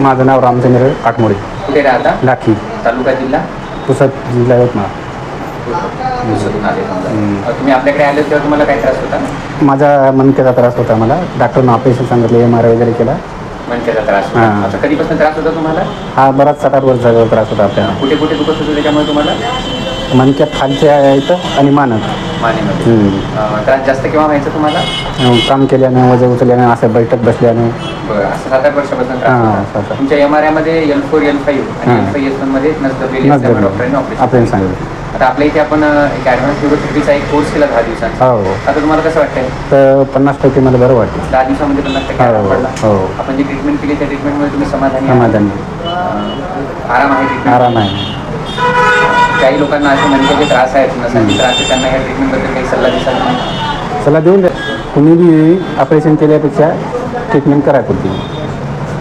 माझं नाव रामचंद्र काटमोडे. कुठे राहता? लाठी, तालुका जिल्हा पुसद जिल्हा यवतमाळ. पुसदून आले समजा. तुम्ही आपल्याकडे आले तेव्हा तुम्हाला काय त्रास होता? माझा मणक्याचा त्रास होता. मला डॉक्टरनं ऑपरेशन सांगितले, MRI वगैरे केला. मणक्याचा त्रास होता. हां. आता कधीपासून त्रास होता तुम्हाला? हा बराच 7-8 वर्षाचा त्रास होता आपल्याला. कुठे कुठे दुखत होतं त्याच्यामुळे तुम्हाला? मणक्यात खालच्या इथं आणि मानत. मानेमध्ये. त्रास जास्त केव्हा व्हायचा तुम्हाला? काम केल्यानं, वजन उचलल्यानं, असं बैठक बसल्यानं. बरं, असं 7-8 वर्षापासून त्रास हां, होता. 7-8. तुमच्या MRI मध्ये L4, L5 आणि L5S1 मध्ये नस दबलेली असल्यामुळे डॉक्टरांनी आपण ऑपरेशन सांगितलं. आता आपल्या इथे आपण एक ॲडव्हान्स न्यूरोथेरपीचा एक कोर्स केला 10 दिवसांचा. हो. आता तुम्हाला कसं वाटतंय? तर 50% मला बरं वाटलं. 10 दिवसामध्ये 50% आराम पडला. हो. आपण जी ट्रीटमेंट केली त्या ट्रीटमेंटमध्ये तुम्ही समाधानी समाधानी. आराम आहे treatment? आराम आहे. काही लोकांना असे मणक्याचे त्रास आहेत, नसाचे त्रास आहेत, त्यांना ह्या ट्रीटमेंटबद्दल काही सल्ला दिसाल? सल्ला देऊन द्या. कुणी बी ऑपरेशन केल्यापेक्षा ट्रीटमेंट करा पुरती.